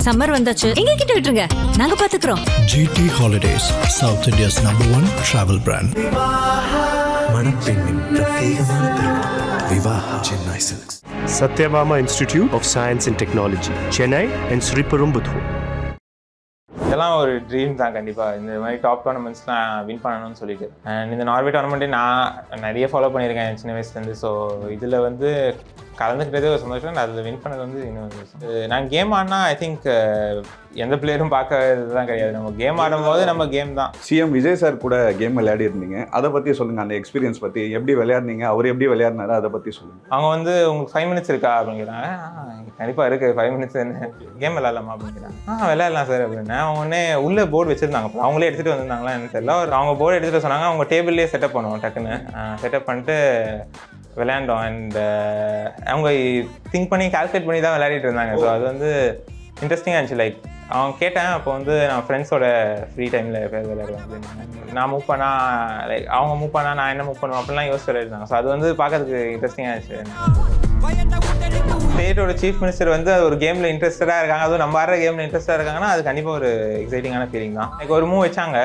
Summer வந்தாச்சு, எங்க கிட்ட விட்டுருங்க, நாங்க பாத்துக்கிறோம். GT Holidays, South India's #1 travel brand. மணப்பெண்ணின் பிரத்யேகமான திருமணம் Vivaha Chennai silks. Satyabama Institute of Science and Technology, Chennai and Sriperumbudur. இதெல்லாம் ஒரு ட்ரீம் தான் கண்டிப்பாக. இந்த மாதிரி டாப் டோர்னமெண்ட்ஸ்லாம் வின் பண்ணணும்னு சொல்லிட்டு. அண்ட் இந்த நார்வே டோர்னமெண்ட்டே நான் நிறைய ஃபாலோ பண்ணியிருக்கேன் சின்ன வயசுலேருந்து. ஸோ இதில் வந்து கலந்துக்கிட்டதே ஒரு சந்தோஷம். அதில் வின் பண்ணது வந்து இன்னும் நான் கேம் ஆடினா ஐ திங்க் எந்த பிளேயரும் பார்க்கறது தான் கிடையாது. நம்ம கேம் ஆடும்போது நம்ம கேம் தான். சிஎம் விஜய் சார் கூட கேம் விளையாடி இருந்தீங்க, அதை பற்றி சொல்லுங்கள். அந்த எக்ஸ்பீரியன்ஸ் பற்றி எப்படி விளையாடுனீங்க, அவர் எப்படி விளையாடினாரு, அதை பற்றி சொல்லுங்கள். அவங்க வந்து உங்களுக்கு 5 minutes இருக்கா அப்படிங்கிறாங்க. கண்டிப்பாக இருக்குது, 5 minutes கேம் விளையாடலாமா அப்படிங்கிறாங்க. விளையாடலாம் சார் அப்படின்னா. அவங்க உடனே உள்ளே போர்டு வச்சுருந்தாங்க, அவங்களே எடுத்துகிட்டு வந்திருந்தாங்களா எனக்கு தெரியல. அவங்க போர்டு எடுத்துகிட்டு சொன்னாங்க. அவங்க டேபிள்லேயே செட்டப் பண்ணுவோம், டக்குன்னு செட்டப் பண்ணிட்டு விளையாண்டோம். அண்ட் அவங்க திங்க் பண்ணி கால்குலேட் பண்ணி தான் விளையாடிட்டு இருந்தாங்க. ஸோ அது வந்து இன்ட்ரெஸ்டிங்காக இருந்துச்சு. லைக் அவங்க கேட்டேன், அப்போ வந்து நான் ஃப்ரெண்ட்ஸோட ஃப்ரீ டைமில் பேர் விளையாடுவேன் அப்படின்னு. நான் மூவ் பண்ணால் லைக் அவங்க மூவ் பண்ணால் நான் என்ன மூவ் பண்ணுவேன் அப்படிலாம் யோசிச்சு விளையாடுறாங்க. ஸோ அது வந்து பார்க்கறதுக்கு இன்ட்ரெஸ்டிங்காக இருந்துச்சு. ஸ்டேட்டோட சீஃப் மினிஸ்டர் வந்து ஒரு கேமில் இன்ட்ரெஸ்டடாக இருக்காங்க, அதுவும் நம்ம ஆடுற கேமில் இன்ட்ரெஸ்டாக இருக்காங்கன்னா அது கண்டிப்பாக ஒரு எக்ஸைட்டிங்கான ஃபீலிங் தான். லைக் ஒரு மூவ் வச்சாங்க,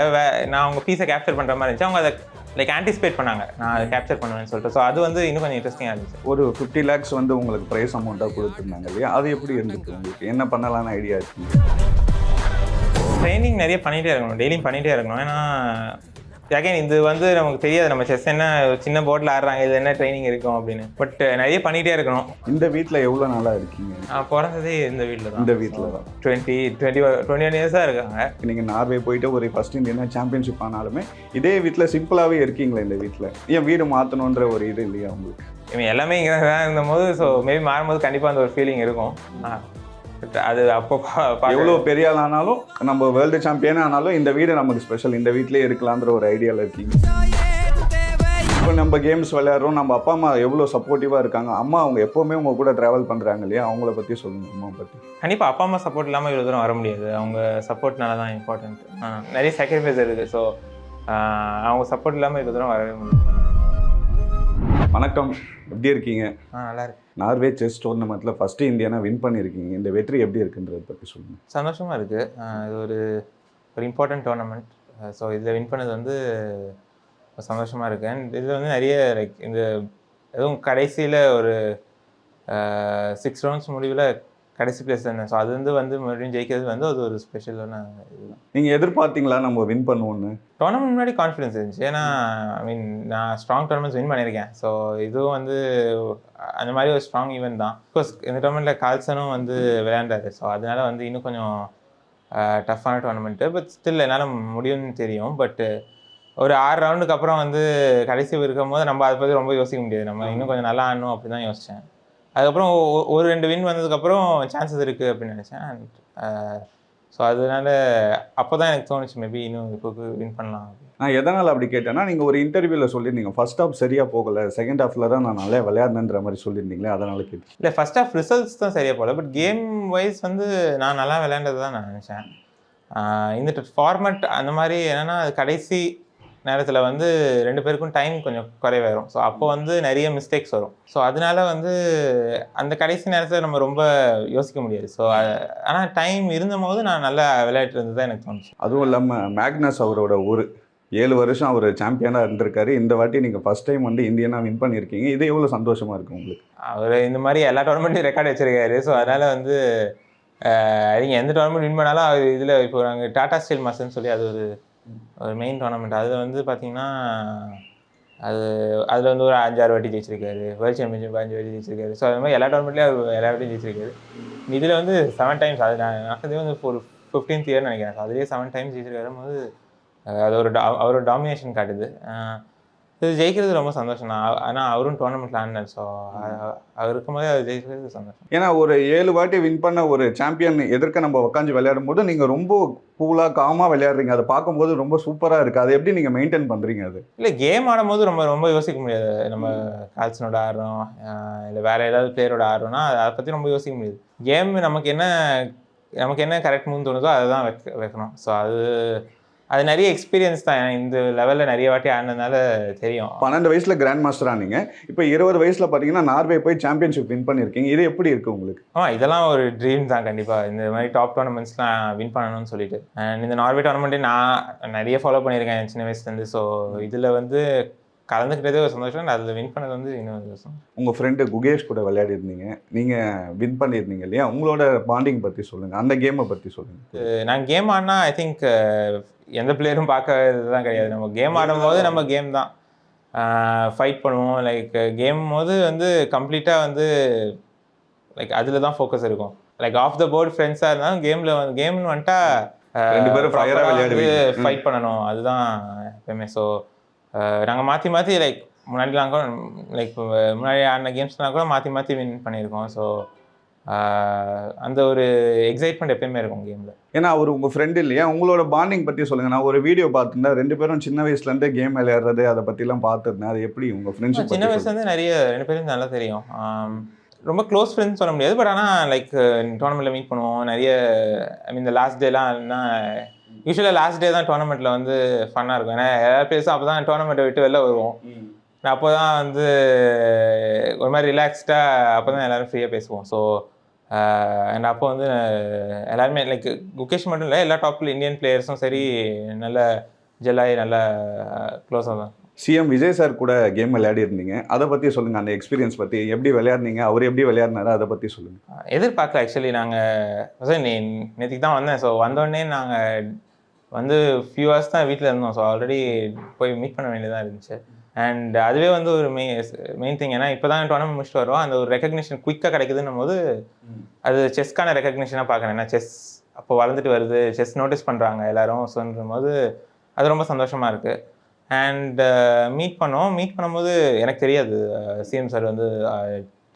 நான் அவங்க பீஸை கேப்சர் பண்ணுற மாதிரி இருந்துச்சு. அவங்க அதை லைக் ஆன்டிசிபேட் பண்ணாங்க, நான் அதை கேப்சர் பண்ணுவேன்னு சொல்லிட்டு. ஸோ அது வந்து இன்னும் கொஞ்சம் இன்ட்ரெஸ்டிங்காக இருந்துச்சு. ஒரு 50 lakhs வந்து உங்களுக்கு ப்ரைஸ் அமௌண்ட்டாக கொடுத்துருந்தாங்க இல்லையா, அது எப்படி இருந்துச்சு உங்களுக்கு? என்ன பண்ணலான்னு ஐடியா இருக்குங்க? ட்ரைனிங் நிறைய பண்ணிகிட்டே இருக்கணும், டெய்லியும் பண்ணிகிட்டே இருக்கணும். ஏன்னா அகைன் இது வந்து நமக்கு தெரியாது, நம்ம செஸ் என்ன சின்ன போர்டில் ஆடுறாங்க, இது என்ன ட்ரைனிங் இருக்கும் அப்படின்னு. பட் நிறைய பண்ணிகிட்டே இருக்கணும். இந்த வீட்டில் எவ்வளோ நாளாக இருக்கீங்க? நான் பிறந்ததே இந்த வீட்டில் தான். இந்த வீட்டில் தான் 21 இயர்ஸாக இருக்காங்க. நீங்கள் நார்வே போயிட்டு ஒரு ஃபர்ஸ்ட் இந்தியன் சாம்பியன்ஷிப் ஆனாலுமே இதே வீட்டில் சிம்பிளாகவே இருக்கீங்களா? இந்த வீட்டில் ஏன் வீடு மாற்றணுன்ற ஒரு இது இல்லையா உங்களுக்கு? இவன் எல்லாமே இங்கே தான் இருந்தபோது, ஸோ மேபி மாறும்போது கண்டிப்பாக அந்த ஒரு ஃபீலிங் இருக்கும். அது அப்போ எவ்வளோ பெரிய ஆள் ஆனாலும், நம்ம வேர்ல்டு சாம்பியன் ஆனாலும் இந்த வீடு நமக்கு ஸ்பெஷல், இந்த வீட்டிலே இருக்கலான்ற ஒரு ஐடியாவில் இருக்கீங்க. இப்போ நம்ம கேம்ஸ் விளையாடுறோம், நம்ம அப்பா அம்மா எவ்வளோ சப்போர்ட்டிவாக இருக்காங்க. அம்மா அவங்க எப்போவுமே உங்கள் கூட ட்ராவல் பண்ணுறாங்க இல்லையா, அவங்கள பற்றி சொல்லுங்கள். அம்மா பற்றி கண்டிப்பாக அப்பா அம்மா சப்போர்ட் இல்லாமல் இவ்வளோ தூரம் வர முடியாது. அவங்க சப்போர்ட்னால தான் இம்பார்ட்டன்ட். நிறைய சாக்ரிஃபைஸ் இருக்குது. ஸோ அவங்க சப்போர்ட் இல்லாமல் இவ்வளோ தூரம் வரவே முடியாது. வணக்கம், எப்படி இருக்கீங்க? நல்லா இருக்கு. நார்வே செஸ் டோர்னமெண்ட்டில் ஃபஸ்ட்டு இந்தியனா வின் பண்ணியிருக்கீங்க. இந்த வெற்றி எப்படி இருக்குன்றதை பற்றி சொல்லுங்கள். சந்தோஷமாக இருக்குது. இது ஒரு இம்பார்ட்டன்ட் டோர்னமெண்ட். ஸோ இதில் வின் பண்ணது வந்து சந்தோஷமாக இருக்குது. அண்ட் இதில் வந்து நிறைய லைக் இந்த எதுவும் கடைசியில் ஒரு 6 rounds முடிவில் கடைசி பிளேஸ் தானே. ஸோ அது வந்து மறுபடியும் ஜெயிக்கிறது வந்து அது ஒரு ஸ்பெஷலான இதுதான். நீங்கள் எதிர்பார்த்தீங்களா நம்ம வின் பண்ணுவோன்னு? டோர்னமெண்ட் முன்னாடி கான்ஃபிடன்ஸ் இருந்துச்சு. ஏன்னா ஐ மீன் நான் ஸ்ட்ராங் டோர்னமெண்ட்ஸ் வின் பண்ணியிருக்கேன். ஸோ இதுவும் வந்து அந்த மாதிரி ஒரு ஸ்ட்ராங் ஈவெண்ட் தான். பிகாஸ் இந்த டோர்னமெண்ட்டில் கால்சனும் வந்து விளையாண்டாரு. ஸோ அதனால வந்து இன்னும் கொஞ்சம் டஃப்பான டோர்னமெண்ட்டு. பட் ஸ்டில் என்னால் முடியும்னு தெரியும். பட் ஒரு 6 ரவுண்டுக்கு அப்புறம் வந்து கடைசி இருக்கும் போது நம்ம அதை பற்றி ரொம்ப யோசிக்க முடியாது. நம்ம இன்னும் கொஞ்சம் நல்லா ஆடணும் அப்படி தான் யோசித்தேன். அதுக்கப்புறம் ஒரு 2 வின் வந்ததுக்கப்புறம் சான்சஸ் இருக்குது அப்படின்னு நினச்சேன். ஸோ அதனால அப்போ தான் எனக்கு தோணுச்சு மேபி இன்னும் இப்போ வின் பண்ணலாம். நான் எதனால் அப்படி கேட்டேன்னா, நீங்கள் ஒரு இன்டர்வியூவில் சொல்லியிருந்தீங்க ஃபர்ஸ்ட் ஹாஃப் சரியாக போகலை, செகண்ட் ஹாஃபில் தான் நான் நல்லா விளையாடுனன்ற மாதிரி சொல்லியிருந்தீங்களே, அதனால் கேட்டேன். இல்லை, ஃபர்ஸ்ட் ஹாஃப் ரிசல்ட்ஸ் தான் சரியாக போகல. பட் கேம் வைஸ் வந்து நான் நல்லா விளையாண்டது தான் நான் நினச்சேன். இந்த ஃபார்மேட் அந்த மாதிரி என்னென்னா கடைசி நேரத்தில் வந்து 2 பேருக்கும் டைம் கொஞ்சம் குறைவாயிரும். ஸோ அப்போ வந்து நிறைய மிஸ்டேக்ஸ் வரும். ஸோ அதனால வந்து அந்த கடைசி நேரத்தில் நம்ம ரொம்ப யோசிக்க முடியாது. ஸோ ஆனால் டைம் இருந்தபோது நான் நல்லா விளையாட்டு இருந்தது தான் எனக்கு தோணுச்சு. அதுவும் இல்லாமல் மேக்னஸ் அவரோட ஒரு 7 வருஷம் அவர் சாம்பியனாக இருந்திருக்காரு. இந்த வாட்டி நீங்கள் ஃபஸ்ட் டைம் வந்து இந்தியனாக வின் பண்ணியிருக்கீங்க. இது எவ்வளோ சந்தோஷமாக இருக்குது உங்களுக்கு? அவர் இந்த மாதிரி எல்லா டோர்னமெண்ட்டையும் ரெக்கார்ட் வச்சிருக்காரு. ஸோ அதனால் வந்து நீங்கள் எந்த டோர்னமெண்ட் வின் பண்ணாலும் அவர் இதில் இப்போ நாங்கள் டாடா ஸ்டீல் மாஸ்டர்னு சொல்லி அது ஒரு மெயின் டோர்னமெண்ட். அதில் வந்து பார்த்திங்கன்னா அதில் வந்து ஒரு 5-6 வாட்டி ஜெயிச்சிருக்காரு. வேர்ல்டு சாம்பியன்ஷிப் 5 வாட்டி ஜெயிச்சிருக்காரு. ஸோ அது மாதிரி எல்லா டோர்னமெண்ட்லேயும் அவர் எல்லா வாட்டியும் ஜெயிச்சிருக்காரு. இதில் வந்து 7 times. அது நான் வந்து ஒரு 15th year நினைக்கிறேன். அதுலேயே 7 times ஜெயிச்சிருக்காரு போது அது அவரோட டாமினேஷன் காட்டுது. இது ஜெயிக்கிறது ரொம்ப சந்தோஷம் தான். ஆனால் அவரும் டோர்னமெண்ட்டில் ஆடினார். ஸோ அவர் இருக்கும்போது அது ஜெயிக்கிறது சந்தோஷம். ஏன்னா ஒரு 7 வாட்டி வின் பண்ண ஒரு சாம்பியன் எதிர்க்க நம்ம உட்காந்து விளையாடும் போது நீங்கள் ரொம்ப கூலாக காமாக விளையாடுறீங்க. அதை பார்க்கும்போது ரொம்ப சூப்பராக இருக்குது. அதை எப்படி நீங்கள் மெயின்டைன் பண்ணுறீங்க? அது இல்லை, கேம் ஆடும்போது ரொம்ப யோசிக்க முடியாது. நம்ம கால்சனோட ஆடுறோம் இல்லை வேறு ஏதாவது பிளேயரோட ஆடுறோம்னா அதை பற்றி ரொம்ப யோசிக்க முடியாது. கேம் நமக்கு என்ன கரெக்ட் மூவ்னு தோணுதோ அதை தான் வைக்கணும். ஸோ அது நிறைய எக்ஸ்பீரியன்ஸ் தான். இந்த லெவலில் நிறைய வாட்டி ஆனதுனால தெரியும். 12 வயசுல கிராண்ட் மாஸ்டர் ஆனீங்க. இப்போ 20 வயசுல பார்த்தீங்கன்னா நார்வே போய் சாம்பியன்ஷிப் வின் பண்ணியிருக்கீங்க. இது எப்படி இருக்கு உங்களுக்கு? இதெல்லாம் ஒரு ட்ரீம் தான் கண்டிப்பாக. இந்த மாதிரி டாப் டோர்னமெண்ட்ஸ்லாம் வின் பண்ணணும்னு சொல்லிட்டு. அண்ட் இந்த நார்வே டோர்னமெண்ட்டே நான் நிறைய ஃபாலோ பண்ணியிருக்கேன் சின்ன வயசுலேருந்து. ஸோ இதில் வந்து கலந்துக்கிட்டதே ஒரு சந்தோஷம், அதில் வின் பண்ணது வந்து இன்னும் சந்தோஷம். உங்கள் ஃப்ரெண்டு குகேஷ் கூட விளையாடி இருந்தீங்க, நீங்கள் வின் பண்ணியிருந்தீங்க இல்லையா? உங்களோட பாண்டிங் பற்றி சொல்லுங்கள், அந்த கேமை பற்றி சொல்லுங்கள். நான் கேம் ஆடினா ஐ திங்க் எந்த பிளேயரும் பார்க்க இதுதான் கிடையாது. நம்ம கேம் ஆடும்போது நம்ம கேம் தான் ஃபைட் பண்ணுவோம். லைக் கேம் போது வந்து கம்ப்ளீட்டாக வந்து லைக் அதில் தான் ஃபோக்கஸ் இருக்கும். லைக் ஆஃப் த போர்ட் ஃப்ரெண்ட்ஸாக இருந்தாலும் கேம்னு வந்துட்டா 2 பேரும் ஃபயராக விளையாடுவீங்க, ஃபைட் பண்ணணும், அதுதான் எப்பயுமே. ஸோ நாங்கள் மாற்றி லைக் முன்னாடிலாம் கூட லைக் முன்னாடி ஆடின கேம்ஸ்லாம் கூட மாற்றி வின் பண்ணியிருக்கோம். ஸோ அந்த ஒரு எக்ஸைட்மெண்ட் எப்பயுமே இருக்கும் கேமில். ஏன்னா அவர் உங்கள் ஃப்ரெண்டு இல்லையா? உங்களோட பாண்டிங் பற்றி சொல்லுங்கள். நான் ஒரு வீடியோ பார்த்துருந்தேன், 2 பேரும் சின்ன வயசுலேருந்தே கேம் விளையாடுறது அதை பற்றிலாம் பார்த்துருந்தேன். அது எப்படி உங்கள் ஃப்ரெண்ட்ஷிப்? சின்ன வயசுலேருந்து நிறைய 2 பேரும் நல்லா தெரியும். ரொம்ப க்ளோஸ் ஃப்ரெண்ட்ஸ் சொல்ல முடியாது, பட் ஆனால் லைக் டோர்னமெண்ட்டில் மீட் பண்ணுவோம் நிறைய. ஐ மீன் இந்த லாஸ்ட் டேலாம் யூஸ்வலாக லாஸ்ட் டே தான் டோர்னமெண்ட்டில் வந்து ஃபன்னாக இருக்கும். ஏன்னா எல்லா பிளேஸும் அப்போ தான் டோர்னமெண்ட்டை விட்டு வெளில வருவோம். அப்போ தான் வந்து ஒரு மாதிரி ரிலாக்ஸ்டாக அப்போ தான் எல்லோரும் ஃப்ரீயாக பேசுவோம். ஸோ அண்ட் அப்போ வந்து எல்லாருமே லைக் குகேஷ் மட்டும் இல்லை, எல்லா டாப்பில் இந்தியன் பிளேயர்ஸும் சரி நல்ல ஜெல்லாகி நல்ல க்ளோஸாக தான். சிஎம் விஜய் சார் கூட கேம் விளையாடி இருந்தீங்க, அதை பற்றி சொல்லுங்கள். அந்த எக்ஸ்பீரியன்ஸ் பற்றி, எப்படி விளையாடுனீங்க, அவர் எப்படி விளையாடினாரு, அதை பற்றி சொல்லுங்கள். எதிர்பார்க்கல ஆக்சுவலி. நாங்கள் நேற்றுக்கு தான் வந்தேன். ஸோ வந்தோடனே நாங்கள் வந்து ஃபியூ ஹவர்ஸ் தான் வீட்டில் இருந்தோம். ஸோ ஆல்ரெடி போய் மீட் பண்ண வேண்டியதாக இருந்துச்சு. அண்ட் அதுவே வந்து ஒரு மெயின் திங். ஏன்னா இப்போ தான் டோர்னமெண்ட் முடிச்சுட்டு வரோம், அந்த ஒரு ரெக்கக்னிஷன் குயிக்காக கிடைக்குதுன்னும் போது அது செஸ்க்கான ரெக்கக்னிஷனாக பார்க்குறேன். ஏன்னா செஸ் அப்போ வளர்ந்துட்டு வருது, செஸ் நோட்டீஸ் பண்ணுறாங்க எல்லோரும். சொல்லும் போது அது ரொம்ப சந்தோஷமாக இருக்குது. அண்ட் மீட் பண்ணும்போது எனக்கு தெரியாது சிஎம் சார் வந்து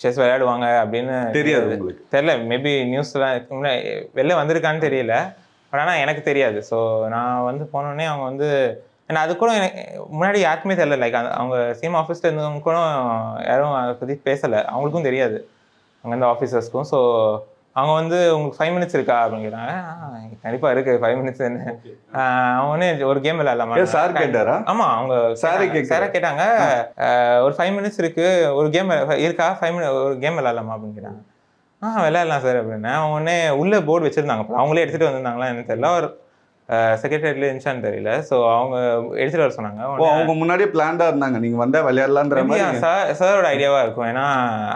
செஸ் விளையாடுவாங்க அப்படின்னு தெரியல. மேபி நியூஸ்லாம் வெளில வந்திருக்கான்னு தெரியல, பட் ஆனால் எனக்கு தெரியாது. ஸோ நான் வந்து போனோடனே அவங்க வந்து ஏன்னா அது கூட எனக்கு முன்னாடி யாருக்குமே தெரியல. லைக் அவங்க சிஎம் ஆஃபீஸில் இருந்தவங்க கூட யாரும் அதை பற்றி பேசலை, அவங்களுக்கும் தெரியாது அங்கே இருந்த ஆஃபீஸர்ஸ்க்கும். ஸோ அவங்க வந்து உங்களுக்கு 5 minutes இருக்கா அப்படின்னு கேட்டாங்க. கண்டிப்பாக இருக்குது 5 minutes. அவங்க ஒன்று ஒரு கேம் விளையாடலாமா சார் கேட்டாரா? ஆமாம், அவங்க சாரை கேட்டாங்க. ஒரு 5 minutes இருக்குது, ஒரு கேம் இருக்கா, 5 minutes ஒரு கேம் விளையாடலாமா அப்படின்னு கேட்டாங்க. விளையாடலாம் சார் அப்படின்னா. அவங்க ஒன்னே உள்ளே போர்டு வச்சுருந்தாங்க, அவங்களே எடுத்துகிட்டு வந்திருந்தாங்களா என்ன தெரியல, ஒரு செக்ரட்டரியில் இருந்துச்சான்னு தெரியல. ஸோ அவங்க எடுத்துகிட்டு வர சொன்னாங்க. அவங்க முன்னாடியே பிளான்டாக இருந்தாங்க நீங்கள் வந்தால் விளையாடலான்ற மாதிரி சாரோட ஐடியாவாக இருக்கும். ஏன்னா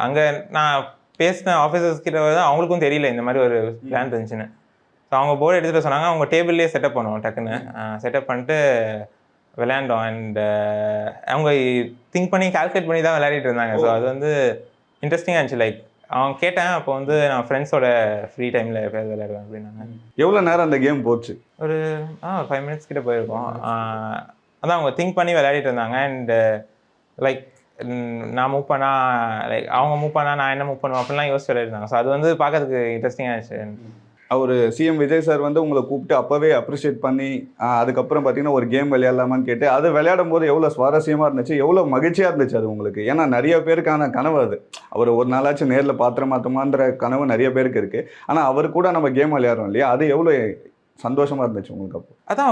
அங்கே நான் பேசின ஆஃபீஸர்ஸ் கிட்ட வந்து அவங்களுக்கும் தெரியல இந்த மாதிரி ஒரு பிளான் இருந்துச்சுன்னு. ஸோ அவங்க போர்டு எடுத்துகிட்டு சொன்னாங்க. அவங்க டேபிள்லேயே செட்டப் பண்ணுவோம், டக்குன்னு செட்டப் பண்ணிட்டு விளையாண்டோம். அண்ட் அவங்க திங்க் பண்ணி கால்குலேட் பண்ணி தான் விளையாடிட்டு இருந்தாங்க. ஸோ அது வந்து இன்ட்ரெஸ்டிங்காக இருந்துச்சு. லைக் அவங்க கேட்டேன், அப்போ வந்து நான் ஃப்ரெண்ட்ஸோட ஃப்ரீ டைமில் எப்போயாவது விளையாடுவேன் அப்படின்னாங்க. எவ்வளோ நேரம் அந்த கேம் போச்சு? ஒரு 5 minutes கிட்ட போயிருக்கோம். அதான் அவங்க திங்க் பண்ணி விளையாடிட்டு இருந்தாங்க. அண்ட் லைக் நான் மூவ் பண்ணா லைக் அவங்க மூவ் பண்ணா நான் என்ன மூவ் பண்ணுவேன் அப்படிலாம் யோசிச்சு விளையாடிருந்தாங்க. ஸோ அது வந்து பார்க்கறதுக்கு இன்ட்ரெஸ்டிங்காக இருந்துச்சு. அவர் சிஎம் விஜய் சார் வந்து உங்களை கூப்பிட்டு அப்போவே அப்ரிஷியேட் பண்ணி அதுக்கப்புறம் பார்த்தீங்கன்னா ஒரு கேம் விளையாடலாமான்னு கேட்டு அது விளையாடும் போது எவ்வளோ சுவாரஸ்யமாக இருந்துச்சு, எவ்வளோ மகிழ்ச்சியாக இருந்துச்சு அது உங்களுக்கு? ஏன்னா நிறைய பேருக்கான கனவு அது. அவர் ஒரு நாளாச்சும் நேரில் மாற்றமான்ற கனவு நிறைய பேருக்கு இருக்குது. ஆனால் அவர் கூட நம்ம கேம் விளையாடுறோம் இல்லையா, அது எவ்வளோ சந்தோஷமாக இருந்துச்சு உங்களுக்கு அப்போ? அதான்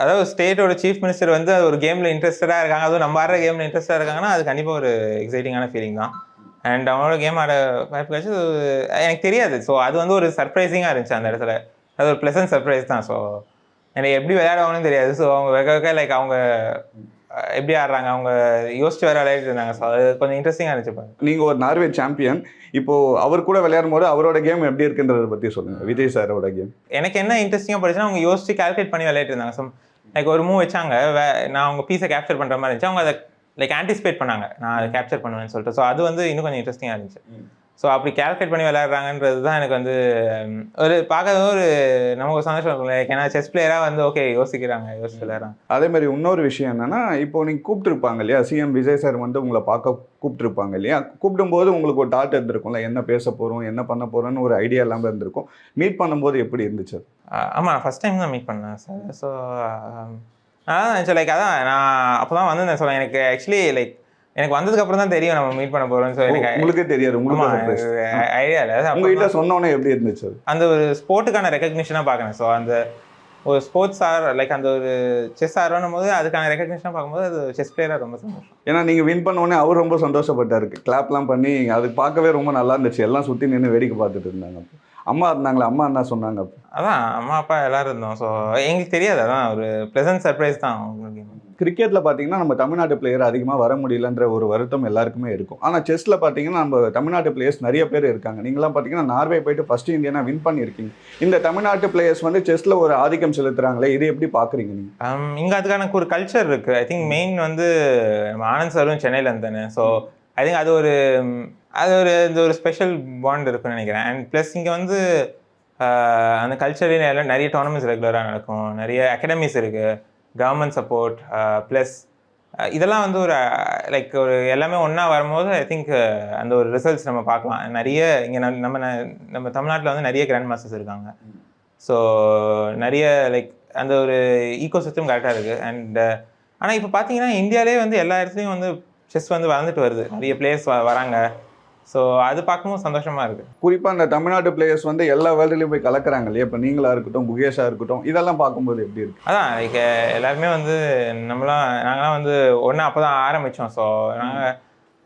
அதாவது ஸ்டேட்டோட சீஃப் மினிஸ்டர் வந்து ஒரு கேமில் இன்ட்ரெஸ்டடாக இருக்காங்க, அதுவும் நம்ம ஆடுற கேமில் இன்ட்ரெஸ்டாக இருக்காங்கன்னா அது கண்டிப்பாக ஒரு எக்ஸைட்டிங்கான ஃபீலிங் தான். அண்ட் அவனோட கேம் ஆட வாய்ப்பு கிடைச்சி எனக்கு தெரியாது. ஸோ அது வந்து ஒரு சர்ப்ரைசிங்காக இருந்துச்சு அந்த இடத்துல. அது ஒரு ப்ளசன்ட் சர்ப்ரைஸ் தான். ஸோ எனக்கு எப்படி விளையாடுவாங்கன்னு தெரியாது. ஸோ அவங்க வெக்க லைக் அவங்க எப்படி ஆடுறாங்க அவங்க யோசிச்சு வேறு விளையாடிட்டு இருந்தாங்க. ஸோ அது கொஞ்சம் இன்ட்ரெஸ்டிங்காக இருந்துச்சு. நீங்கள் ஒரு நார்வே சாம்பியன், இப்போது அவர் கூட விளையாடும் போது அவரோட கேம் எப்படி இருக்குன்றதை பற்றி சொல்லுங்கள். விஜய் சாரோட கேம் எனக்கு என்ன இன்ட்ரெஸ்டிங்காக படிச்சுன்னா அவங்க யோசிச்சு கால்குலேட் பண்ணி விளையாட்டு இருந்தாங்க. ஸோ லைக் ஒரு மூவ் வச்சாங்க, நான் அவங்க பீஸை கேப்சர் பண்ணுற மாதிரி இருந்துச்சு. அவங்க அதை லைக் ஆன்டிசிபேட் பண்ணாங்க, நான் அதை கேப்சர் பண்ணுவேன்னு சொல்லிட்டு. ஸோ அது வந்து இன்னும் கொஞ்சம் இன்ட்ரெஸ்டிங்காக இருந்துச்சு. ஸோ அப்படி கேல்குலேட் பண்ணி விளையாடுறாங்கன்றது தான் எனக்கு வந்து ஒரு பார்க்கறது ஒரு நமக்கு சந்தோஷம் இருக்கும். லைக் ஏன்னா செஸ் பிளேயராக வந்து ஓகே யோசிக்கிறாங்க, யோசிச்சு விளையாடுறாங்க. அதே மாதிரி இன்னொரு விஷயம் என்னன்னா, இப்போ நீங்கள் கூப்பிட்டுருப்பாங்க இல்லையா, சிஎம் விஜய் சார் வந்து உங்களை பார்க்க கூப்பிட்டுருப்பாங்க இல்லையா, கூப்பிடும்போது உங்களுக்கு ஒரு டாட் இருந்திருக்கும்ல, என்ன பேச போகிறோம் என்ன பண்ண போகிறோன்னு ஒரு ஐடியா இல்லாமல் இருந்திருக்கும். மீட் பண்ணும்போது எப்படி இருந்துச்சு? ஆமாம், நான் ஃபஸ்ட் டைம் தான் மீட் பண்ணேன் சார். ஸோ அதான் லைக் அதான் நான் அப்போ தான் வந்து நான் சொல்ல எனக்கு ஆக்சுவலி லைக் எனக்கு வந்ததுக்கு அப்புறம் தான் தெரியும் நம்ம மீட் பண்ண போறோம். ஸோ எனக்கு உங்களுக்கே தெரியாது, ஐடியா இல்லை. உங்ககிட்ட சொன்னோன்னே எப்படி இருந்துச்சு? அந்த ஒரு ஸ்போர்ட்டுக்கான ரெக்கக்னிஷனாக பார்க்குறேன். ஸோ அந்த ஒரு ஸ்போர்ட்ஸ் லைக் அந்த ஒரு செஸ் ஆடுறோம் போது அதுக்கான ரெகக்னிஷன் பார்க்கும்போது அது செஸ் பிளேயராக ரொம்ப சந்தோஷம். ஏன்னா நீங்கள் வின் பண்ண உடனே அவர் ரொம்ப சந்தோஷப்பட்டாரு, கிளாப்லாம் பண்ணி அது பார்க்கவே ரொம்ப நல்லா இருந்துச்சு. எல்லாம் சுற்றி நின்று வேடிக்கை பார்த்துட்டு இருந்தாங்க. அம்மா இருந்தாங்களா, அம்மா என்ன சொன்னாங்க? அதான் அம்மா அப்பா எல்லாரும் இருந்தோம். ஸோ எங்களுக்கு தெரியாது, அதான் ஒரு ப்ளசன்ட் சர்ப்ரைஸ் தான் உங்களுக்கு. கிரிக்கெட்டில் பார்த்தீங்கன்னா நம்ம தமிழ்நாட்டு பிளேயர் அதிகமாக வர முடியலன்ற ஒரு வருத்தம் எல்லாருக்குமே இருக்கும். ஆனால் செஸ்ஸில் பார்த்தீங்கன்னா நம்ம தமிழ்நாட்டு பிளேயர்ஸ் நிறைய பேர் இருக்காங்க. நீங்களாம் பார்த்தீங்கன்னா நார்வே போயிட்டு ஃபஸ்ட்டு இந்தியனா வின் பண்ணியிருக்கீங்க. இந்த தமிழ்நாட்டு பிளேயர்ஸ் வந்து செஸ்ஸில் ஒரு ஆதிக்கம் செலுத்துகிறாங்களே, இது எப்படி பார்க்குறீங்க நீங்கள்? இங்கே அதுக்கான ஒரு கல்ச்சர் இருக்குது. ஐ திங்க் மெயின் வந்து நம்ம ஆனந்த் சாரும் சென்னையில் இருந்தானே. ஸோ ஐ திங்க் அது ஒரு ஸ்பெஷல் பாண்ட் இருக்குன்னு நினைக்கிறேன். அண்ட் ப்ளஸ் இங்கே வந்து அந்த கல்ச்சரில் எல்லாம் நிறைய டோர்னமெண்ட்ஸ் ரெகுலராக நடக்கும், நிறைய அகாடமிஸ் இருக்குது, கவர்மெண்ட் சப்போர்ட், ப்ளஸ் இதெல்லாம் வந்து ஒரு லைக் ஒரு எல்லாமே ஒன்றா வரும்போது ஐ திங்க் அந்த ஒரு ரிசல்ட்ஸ் நம்ம பார்க்கலாம். நிறைய இங்கே நம்ம தமிழ்நாட்டில் வந்து நிறைய கிராண்ட் மாஸ்டர்ஸ் இருக்காங்க. ஸோ நிறைய லைக் அந்த ஒரு ஈகோ சிஸ்டம் கரெக்டாக இருக்குது. அண்ட் ஆனால் இப்போ பார்த்தீங்கன்னா இந்தியாவிலே வந்து எல்லா இடத்துலையும் வந்து செஸ் வந்து வளர்ந்துட்டு வருது, நிறைய பிளேயர்ஸ் வராங்க. ஸோ அது பார்க்கும்போது சந்தோஷமாக இருக்குது. குறிப்பாக இந்த தமிழ்நாட்டு பிளேயர்ஸ் வந்து எல்லா வேர்ல்டுலேயும் போய் கலக்கிறாங்க இல்லையா? இப்போ நீங்களாக இருக்கட்டும், குகேஷாக இருக்கட்டும், இதெல்லாம் பார்க்கும்போது எப்படி இருக்குது? அதான் லைக் எல்லாருமே வந்து நாங்களாம் வந்து ஒன்றா அப்போ தான் ஆரம்பித்தோம். ஸோ நாங்கள்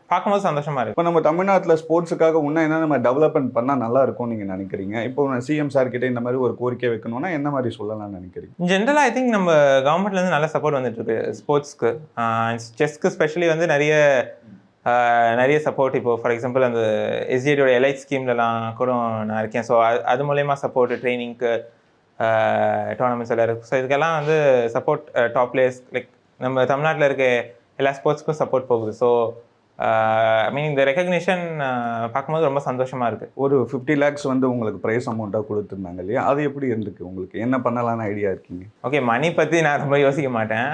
பார்க்கும்போது சந்தோஷமாக இருக்குது. இப்போ நம்ம தமிழ்நாட்டில் ஸ்போர்ட்ஸுக்காக இன்னும் என்ன நம்ம டெவலப்மெண்ட் பண்ணால் நல்லா இருக்கும்னு நீங்கள் நினைக்கிறீங்க? இப்போ சிஎம் சார் கிட்டே இந்த மாதிரி ஒரு கோரிக்கை வைக்கணும்னா என்ன மாதிரி சொல்லலாம்னு நினைக்கிறீங்க? ஜென்ரலாக ஐ திங்க் நம்ம கவர்மெண்ட்லேருந்து நல்ல சப்போர்ட் வந்துட்டுருக்கு ஸ்போர்ட்ஸ்க்கு. செஸ்க்கு ஸ்பெஷலி வந்து நிறைய சப்போர்ட். இப்போ ஃபார் எக்ஸாம்பிள் அந்த எஸ்ஜியோட எலைட் ஸ்கீம்லலாம் கூட நான் இருக்கேன். ஸோ அது மூலயமா சப்போர்ட், ட்ரைனிங்க்கு, டோர்னமெண்ட்ஸ் எல்லாம் இருக்குது. ஸோ இதுக்கெல்லாம் வந்து சப்போர்ட் டாப் பிளேயர்ஸ் லைக் நம்ம தமிழ்நாட்டில் இருக்க எல்லா ஸ்போர்ட்ஸ்க்கும் சப்போர்ட் போகுது. ஸோ ஐ மீன் இந்த ரெகக்னிஷன் பார்க்கும்போது ரொம்ப சந்தோஷமாக இருக்குது. ஒரு 50 lakhs வந்து உங்களுக்கு ப்ரைஸ் அமௌண்ட்டாக கொடுத்துருந்தாங்க இல்லையா? அது எப்படி இருந்துருக்கு உங்களுக்கு? என்ன பண்ணலான்னு ஐடியா இருக்கீங்க? ஓகே, மணி பற்றி நான் ரொம்ப யோசிக்க மாட்டேன்.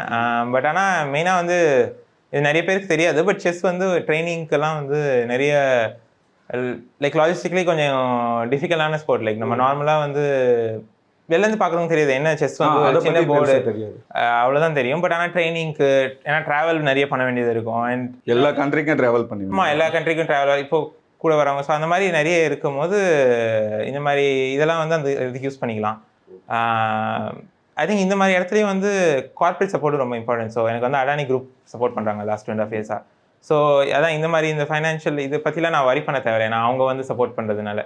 பட் ஆனால் மெயினாக வந்து இது நிறைய பேருக்கு தெரியாது. பட் செஸ் வந்து ட்ரைனிங்க்கெல்லாம் வந்து நிறைய லைக் லாஜிஸ்டிக்லி கொஞ்சம் டிஃபிகல்ட்டான ஸ்போர்ட். லைக் நம்ம நார்மலாக வந்து வெளிலேருந்து பார்க்குறவங்க தெரியாது என்ன செஸ் வந்து சின்ன போர்டு தெரியாது, அவ்வளோதான் தெரியும். பட் ஆனால் ட்ரைனிங்க்கு ஏன்னா ட்ராவல் நிறைய பண்ண வேண்டியது இருக்கும். அண்ட் எல்லா கண்ட்ரிக்கும் ட்ராவல் பண்ணி எல்லா கண்ட்ரிக்கும் ட்ராவல் இப்போ கூட வரவங்க. ஸோ அந்த மாதிரி நிறைய இருக்கும் போது இந்த மாதிரி இதெல்லாம் வந்து அந்த இதுக்கு யூஸ் பண்ணிக்கலாம். ஐ திங்க் இந்த மாதிரி இடத்துலையும் வந்து கார்பரேட் சப்போர்ட் ரொம்ப இம்பார்ட்டன்ட். ஸோ எனக்கு வந்து அடானி குரூப் சப்போர்ட் பண்ணுறாங்க லாஸ்ட் 2.5 years. ஸோ அதான் இந்த மாதிரி இந்த ஃபைனான்ஷியல் இதை பற்றிலாம் நான் வரி பண்ண தேவை, நான் அவங்க வந்து சப்போர்ட் பண்ணுறதுனால.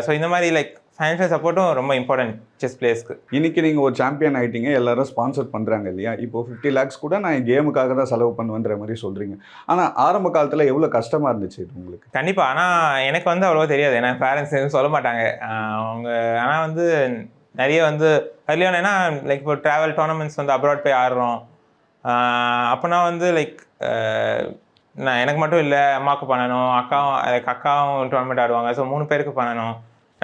ஸோ இந்த மாதிரி லைக் ஃபைனான்ஷியல் சப்போர்ட்டும் ரொம்ப இம்பார்ட்டன்ட் செஸ் பிளேயர்ஸ்க்கு. இன்றைக்கி நீங்கள் ஒரு சாம்பியன் ஆகிட்டீங்க, எல்லாரும் ஸ்பான்சர் பண்ணுறாங்க இல்லையா? இப்போ 50 lakhs கூட நான் கேமுக்காக தான் செலவு பண்ணுவேன்ற மாதிரி சொல்கிறீங்க. ஆனால் ஆரம்ப காலத்தில் எவ்வளோ கஷ்டமாக இருந்துச்சு இது உங்களுக்கு? கண்டிப்பாக. ஆனால் எனக்கு வந்து அவ்வளோவா தெரியாது, ஏன்னா பேரண்ட்ஸ் எதுவும் சொல்ல மாட்டாங்க அவங்க. ஆனால் வந்து நிறைய வந்து அதுலேயும் ஏன்னா லைக் இப்போ ட்ராவல் டோர்னமெண்ட்ஸ் வந்து அப்ராட் போய் ஆடுறோம். அப்போனா வந்து லைக் நான் எனக்கு மட்டும் இல்லை, அம்மாவுக்கு பண்ணணும், அக்காவும் டோர்னமெண்ட் ஆடுவாங்க. ஸோ 3 பேருக்கு பண்ணணும்,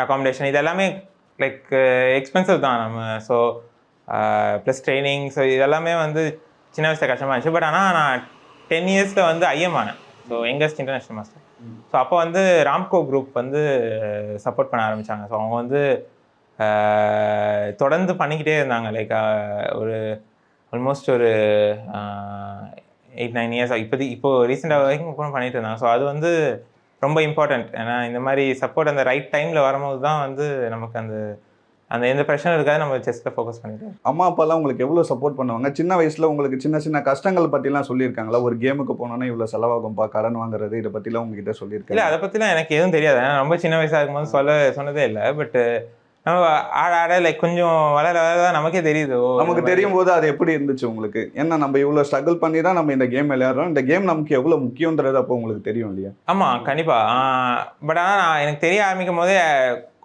அகாமடேஷன், இது எல்லாமே லைக் எக்ஸ்பென்சிவ் தான் நம்ம. ஸோ ப்ளஸ் ட்ரைனிங், ஸோ இதெல்லாமே வந்து சின்ன வயசில் கஷ்டமாக இருந்துச்சு. பட் ஆனால் நான் 10 years வந்து ஐஎம் ஆனேன். So youngest international master. So அப்போ வந்து ராம்கோ குரூப் வந்து சப்போர்ட் பண்ண ஆரம்பித்தாங்க. ஸோ அவங்க வந்து தொடர்ந்து பண்ணிக்கிட்டே இருந்தாங்க. லைக் ஒரு ஆல்மோஸ்ட் ஒரு 8-9 years இப்போ ரீசெண்டாக வரைக்கும் கூட பண்ணிட்டு இருந்தாங்க. ஸோ அது வந்து ரொம்ப இம்பார்ட்டண்ட். ஏன்னா இந்த மாதிரி சப்போர்ட் அந்த ரைட் டைமில் வரும்போது தான் வந்து நமக்கு அந்த எந்த பிரச்சனை இருக்காது, நம்ம செஸ்ட்டில் ஃபோக்கஸ் பண்ணிட்டு. அம்மா அப்பாலாம் உங்களுக்கு எவ்வளோ சப்போர்ட் பண்ணுவாங்க? சின்ன வயசில் உங்களுக்கு சின்ன சின்ன கஷ்டங்கள் பற்றிலாம் சொல்லியிருக்காங்களா? ஒரு கேமுக்கு போனோன்னா இவ்வளோ செலவாகும்பா, கடன் வாங்குறது, இதை பற்றிலாம் உங்ககிட்ட சொல்லியிருக்கேன்? இல்லை, அதை பற்றிலாம் எனக்கு எதுவும் தெரியாது. ஏன்னா ரொம்ப சின்ன வயசாக இருக்கும்போது சொன்னதே இல்லை. பட் நம்ம ஆட லைக் கொஞ்சம் வளர தான் நமக்கே தெரியுது. நமக்கு தெரியும் போது அது எப்படி இருந்துச்சு உங்களுக்கு? ஏன்னா நம்ம இவ்வளோ ஸ்ட்ரகிள் பண்ணி தான் நம்ம இந்த கேம் விளையாடுறோம், இந்த கேம் நமக்கு எவ்வளோ முக்கியன்றது அப்போ உங்களுக்கு தெரியும் இல்லையா? ஆமாம், கண்டிப்பாக. பட் ஆனால் நான் எனக்கு தெரிய ஆரம்பிக்கும் போதே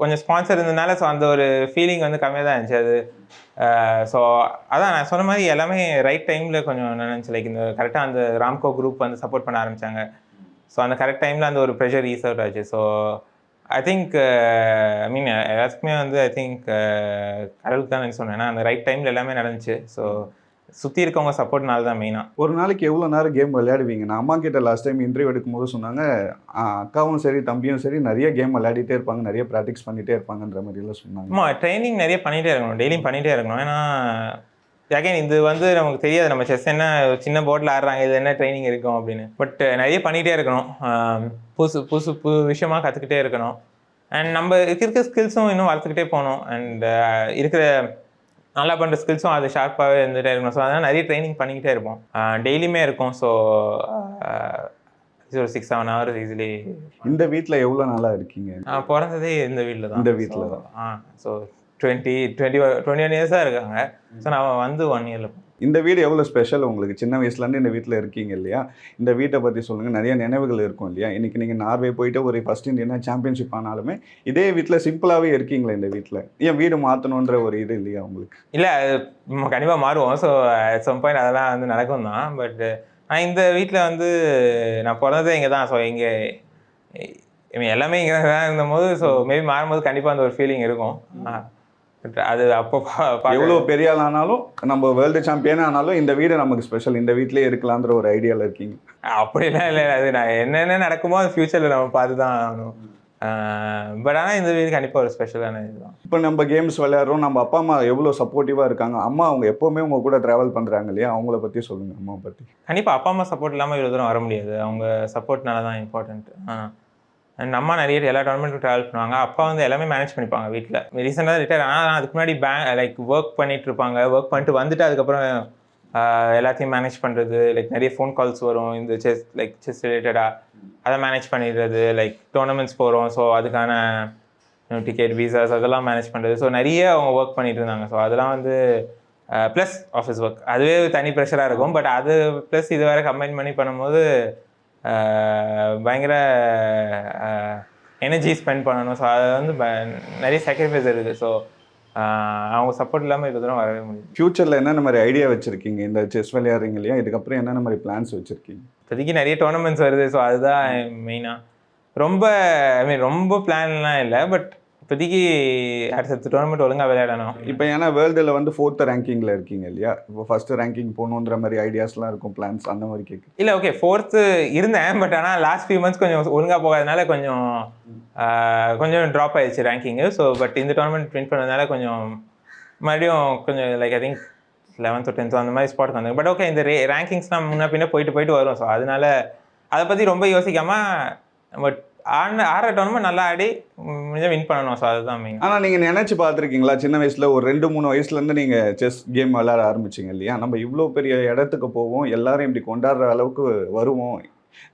கொஞ்சம் ஸ்பான்சர் இருந்ததுனால ஸோ அந்த ஒரு ஃபீலிங் வந்து கம்மியாக தான் இருந்துச்சு அது. ஸோ அதான் நான் சொன்ன மாதிரி எல்லாமே ரைட் டைமில் கொஞ்சம் நினச்சி லைக் இந்த கரெக்டாக அந்த ராம்கோ குரூப் வந்து சப்போர்ட் பண்ண ஆரம்பித்தாங்க. ஸோ அந்த கரெக்ட் டைமில் அந்த ஒரு ப்ரெஷர் ஈஸ் அவுட் ஆச்சு. ஸோ ஐ திங்க் ஐ மீன் எல்லாத்துக்குமே வந்து ஐ திங்க் கடவுளுக்கு தான் நான் சொன்னேன். ஏன்னா அந்த ரைட் டைமில் எல்லாமே நடந்துச்சு. ஸோ சுற்றி இருக்கவங்க சப்போர்ட்னால தான் மெயினாக. ஒரு நாளைக்கு எவ்வளோ நேரம் கேம் விளையாடுவீங்க? நான் அம்மா கிட்ட லாஸ்ட் டைம் இன்டர்வியூ எடுக்கும்போது சொன்னாங்க, அக்காவும் சரி தம்பியும் சரி நிறைய கேம் விளையாடிட்டே இருப்பாங்க, நிறைய ப்ராக்டிஸ் பண்ணிகிட்டே இருப்பாங்கன்ற மாதிரிலாம் சொன்னாங்க. ஆமாம், ட்ரைனிங் நிறைய பண்ணிகிட்டே இருக்கணும், டெய்லியும் பண்ணிகிட்டே இருக்கணும். ஏன்னா அகைன் இது வந்து நமக்கு தெரியாது, நம்ம செஸ் என்ன சின்ன போர்டில் ஆடுறாங்க, இது என்ன ட்ரைனிங் இருக்கும் அப்படின்னு. பட் நிறைய பண்ணிகிட்டே இருக்கணும், புது விஷயமாக கற்றுக்கிட்டே இருக்கணும். அண்ட் நம்ம இருக்கிற ஸ்கில்ஸும் இன்னும் வளர்த்துக்கிட்டே போகணும். அண்ட் இருக்கிற நல்லா பண்ணுற ஸ்கில்ஸும் அது ஷார்ப்பாகவே இருந்துகிட்டே இருக்கணும். ஸோ அதனால் நிறைய ட்ரைனிங் பண்ணிக்கிட்டே இருப்போம், டெய்லியுமே இருக்கும். ஸோ ஒரு 6-7 hours ஈஸிலி. இந்த வீட்டில் எவ்வளோ நாளாக இருக்கீங்க? நான் பிறந்ததே இந்த வீட்டில் தான். இந்த வீட்டில் தான். ஸோ 21 இயர்ஸாக இருக்காங்க. ஸோ நான் வந்து 1 year. இந்த வீடு எவ்வளோ ஸ்பெஷல் உங்களுக்கு? சின்ன வயசுலேருந்து இந்த வீட்டில் இருக்கீங்க இல்லையா? இந்த வீட்டை பற்றி சொல்லுங்கள். நிறைய நினைவுகள் இருக்கும் இல்லையா? இன்றைக்கி நீங்கள் நார்வே போயிட்டு ஒரு ஃபஸ்ட் இந்தியன் சாம்பியன்ஷிப் ஆனாலுமே இதே வீட்டில் சிம்பிளாகவே இருக்கீங்களே இந்த வீட்டில். ஏன் வீடு மாற்றணுன்ற ஒரு இது இல்லையா உங்களுக்கு? இல்லை, கண்டிப்பாக மாறுவோம். ஸோ சம் பாயிண்ட் அதெல்லாம் வந்து நடக்கும் தான். பட் நான் இந்த வீட்டில் வந்து நான் பிறந்ததே இங்கே தான். ஸோ இங்கே எல்லாமே இங்கே தான் இருந்தபோது ஸோ மேபி மாறும்போது கண்டிப்பாக அந்த ஒரு ஃபீலிங் இருக்கும். அது அப்போ எவ்வளோ பெரிய ஆள் ஆனாலும் நம்ம வேர்ல்டு சாம்பியன் ஆனாலும் இந்த வீடு நமக்கு ஸ்பெஷல், இந்த வீட்டிலே இருக்கலான்ற ஒரு ஐடியாவில் இருக்கீங்க? அப்படிலாம் இல்லை, அது நான் என்னென்ன நடக்குமோ அது ஃப்யூச்சரில் நம்ம பார்த்து தான் ஆகணும். பட் ஆனால் இந்த வீடு கண்டிப்பாக ஒரு ஸ்பெஷலான இதுதான். இப்போ நம்ம கேம்ஸ் விளையாடுறோம், நம்ம அப்பா அம்மா எவ்வளோ சப்போர்ட்டிவாக இருக்காங்க. அம்மா அவங்க எப்போவுமே உங்கள் கூட ட்ராவல் பண்ணுறாங்க இல்லையா? அவங்கள பற்றி சொல்லுங்கள், அம்மா பற்றி. கண்டிப்பாக அப்பா அம்மா சப்போர்ட் இல்லாமல் இவ்வளோ தூரம் வர முடியாது. அவங்க சப்போர்ட்னால தான் இம்பார்ட்டன்ட். அண்ட் அம்மா நிறைய எல்லா டோர்னமெண்ட்டும் ட்ராவல் பண்ணுவாங்க. அப்பா வந்து எல்லாமே மேனேஜ் பண்ணிப்பாங்க வீட்டில். ரீசெண்டாக ரிட்டையர் ஆனால் அதுக்கு முன்னாடி லைக் ஒர்க் பண்ணிட்டு இருப்பாங்க. ஒர்க் பண்ணிட்டு வந்துட்டு அதுக்கப்புறம் எல்லாத்தையும் மேனேஜ் பண்ணுறது, லைக் நிறைய ஃபோன் கால்ஸ் வரும் இந்த செஸ் ரிலேட்டடாக, அதை மேனேஜ் பண்ணிடுறது. லைக் டோர்னமெண்ட்ஸ் போகிறோம், ஸோ அதுக்கான டிக்கெட், விசாஸ் அதெல்லாம் மேனேஜ் பண்ணுறது. ஸோ நிறைய அவங்க ஒர்க் பண்ணிட்டு இருந்தாங்க. ஸோ அதெல்லாம் வந்து ப்ளஸ் ஆஃபீஸ் ஒர்க், அதுவே தனி ப்ரெஷராக இருக்கும். பட் அது ப்ளஸ் இது வேறு கம்பைன் பண்ணி பண்ணும்போது பயங்கர எனர்ஜி ஸ்பெண்ட் பண்ணணும். ஸோ அது வந்து நிறைய சாக்ரிஃபைஸ் இருக்குது. ஸோ அவங்க சப்போர்ட் இல்லாமல் இது தூரம் வரவே முடியும். ஃப்யூச்சரில் என்னென்ன மாதிரி ஐடியா வச்சுருக்கீங்க? இந்த செஸ் விளையாடுறீங்க இல்லையா, இதுக்கப்புறம் என்னென்ன மாதிரி பிளான்ஸ் வச்சுருக்கீங்க? இப்போதைக்கு நிறைய டோர்னமெண்ட்ஸ் வருது. ஸோ அதுதான் மெயினாக. ரொம்ப பிளான்லாம் இல்லை. பட் இப்போதைக்கு அடுத்த டோர்னமெண்ட் ஒழுங்காக விளையாடணும். இப்போ ஏன்னா வேர்ல்டில் வந்து 4th ரேங்கிங்கில் இருக்கீங்க இல்லையா? இப்போ ஃபஸ்ட்டு ரேங்கிங் போகணுன்ற மாதிரி ஐடியாஸ்லாம் இருக்கும், பிளான்ஸ் அந்த மாதிரி கேட்கு. இல்லை, ஓகே 4th இருந்தேன். பட் ஆனால் லாஸ்ட் ஃபியூ மந்த்ஸ் கொஞ்சம் ஒழுங்காக போகாதனால கொஞ்சம் ட்ராப் ஆயிடுச்சு ரேங்கிங்கு. ஸோ பட் இந்த டோர்னமெண்ட் வின் பண்ணதுனால கொஞ்சம் மறுபடியும் கொஞ்சம் like I think 11th or 10th அந்த மாதிரி ஸ்பாட் வந்தாங்க. பட் ஓகே, இந்த ரேங்கிங்ஸ்லாம் முன்ன பின்ன போயிட்டு வரும். ஸோ அதனால அதை பற்றி ரொம்ப யோசிக்காமல் பட் ஆடுற டோர்னமெண்ட் நல்லா ஆடி முடிஞ்சால் வின் பண்ணணும். ஸோ அதுதான் மெயின். ஆனால் நீங்கள் நினச்சி பார்த்துருக்கீங்களா, சின்ன வயசில் ஒரு 2-3 வயசுலேருந்து நீங்கள் செஸ் கேம் விளையாட ஆரம்பிச்சிங்க இல்லையா? நம்ம இவ்வளோ பெரிய இடத்துக்கு போவோம், எல்லாரும் இப்படி கொண்டாடுற அளவுக்கு வருவோம்,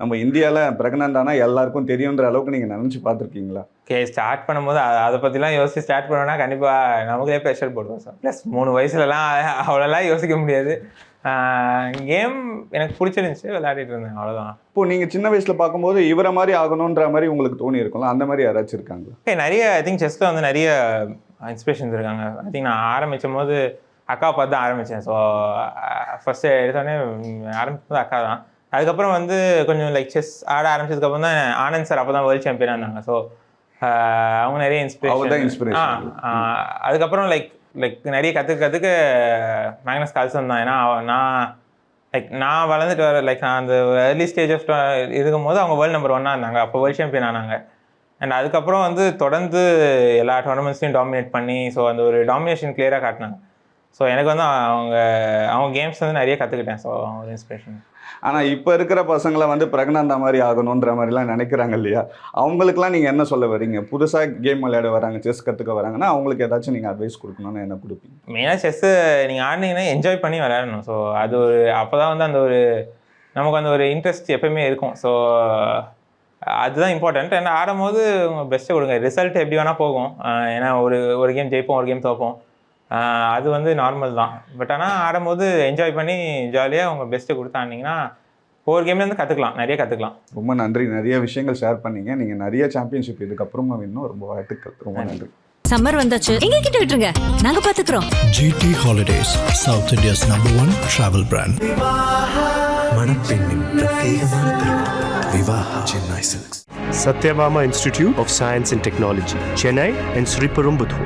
நம்ம இந்தியாவில் பிரெக்னன்ட் ஆனால் எல்லாருக்கும் தெரியுன்ற அளவுக்கு நீங்கள் நினச்சி பார்த்துருக்கீங்களா? ஓகே, ஸ்டார்ட் பண்ணும்போது அதை பற்றிலாம் யோசிச்சு ஸ்டார்ட் பண்ணோன்னா கண்டிப்பாக நமக்கே ப்ரெஷர் போடுவோம். சார் ப்ளஸ் 3 வயசுலலாம் அவ்வளோலாம் யோசிக்க முடியாது. கேம் எனக்கு பிடிச்சிருந்துச்சி, விளையாடிட்டு இருந்தேன், அவ்வளோதான். இப்போது நீங்கள் சின்ன வயசில் பார்க்கும்போது இவரை மாதிரி ஆகணுன்ற மாதிரி உங்களுக்கு தோணி இருக்கும்ல, அந்த மாதிரி யாராச்சும் இருக்காங்களா? ஓகே, நிறைய ஐ திங்க் செஸ்ஸில் வந்து நிறைய இன்ஸ்பிரேஷன்ஸ் இருக்காங்க. ஐ திங்க் நான் ஆரம்பிக்கும் போது அக்காவை பார்த்து தான் ஆரம்பித்தேன். ஸோ ஃபஸ்ட்டு எடுத்தோடனே ஆரம்பிச்சது அக்கா தான். அதுக்கப்புறம் வந்து கொஞ்சம் லைக் செஸ் ஆட ஆரம்பிச்சதுக்கப்புறம் தான் ஆனந்த் சார் அப்போ தான் வேர்ல்டு சாம்பியனாக இருந்தாங்க. ஸோ அவங்க நிறைய இன்ஸ்பிரேஷன். அதுக்கப்புறம் லைக் நிறைய கற்றுக்க மேக்னஸ் கால்சன் தான். ஏன்னா நான் வளர்ந்துட்டு வர நான் அந்த ஏர்லி ஸ்டேஜ் ஆஃப் இருக்கும் போது அவங்க வேர்ல்டு நம்பர் 1 இருந்தாங்க. அப்போ வேர்ல்டு சாம்பியன் ஆனாங்க. அண்ட் அதுக்கப்புறம் வந்து தொடர்ந்து எல்லா டோர்னமெண்ட்ஸ்லையும் டாமினேட் பண்ணி ஸோ அந்த ஒரு டாமினேஷன் கிளியராக காட்டினாங்க. ஸோ எனக்கு வந்து அவங்க கேம்ஸ் வந்து நிறைய கற்றுக்கிட்டேன். ஸோ அவங்க ஒரு இன்ஸ்பிரேஷன். ஆனால் இப்போ இருக்கிற பசங்களை வந்து பிரெக்னன்ட் மாதிரி ஆகணுன்ற மாதிரிலாம் நினைக்கிறாங்க இல்லையா? அவங்களுக்குலாம் நீங்கள் என்ன சொல்ல வரீங்க? புதுசாக கேம் விளையாட வராங்க, செஸ் கற்றுக்க வராங்கன்னா அவங்களுக்கு ஏதாச்சும் நீங்கள் அட்வைஸ் கொடுக்கணும்னு என்ன கொடுப்பீங்க? மெயினாக செஸ்ஸு நீங்கள் ஆடினீங்கன்னா என்ஜாய் பண்ணி விளையாடணும். ஸோ அது ஒரு அப்போ தான் வந்து அந்த ஒரு நமக்கு அந்த ஒரு இன்ட்ரெஸ்ட் எப்போயுமே இருக்கும். ஸோ அதுதான் இம்பார்ட்டன்ட். அண்ட் ஆடும்போது உங்கள் பெஸ்ட்டை கொடுங்க. ரிசல்ட் எப்படி வேணால் போகும். ஏன்னா ஒரு கேம் ஜெயிப்போம், ஒரு கேம் தோப்போம், அது வந்து நார்மல் தான். பட் ஆனால் ஆடும்போது என்ஜாய் பண்ணி ஜாலியாக உங்கள் பெஸ்ட்டை கொடுத்தாண்டிங்கன்னா ஒவ்வொரு கேம்லேருந்து கற்றுக்கலாம், நிறைய கற்றுக்கலாம். ரொம்ப நன்றி, நிறைய விஷயங்கள் ஷேர் பண்ணீங்க. நீங்கள் நிறைய சாம்பியன்ஷிப் இதுக்கப்புறமா இன்னும் ரொம்ப வாழ்த்துக்கள். ரொம்ப நன்றி. சம்மர் வந்தாச்சு, எங்க கிட்ட விட்டுருங்க, நாங்க பாத்துக்கிறோம். GT Holidays, South India's #1 travel brand. மணப்பெண்ணின் பிரத்யேகமான திருமணம் Vivaha Chennai silks. Satyabama Institute of Science and Technology, Chennai and Sri Perumbudur.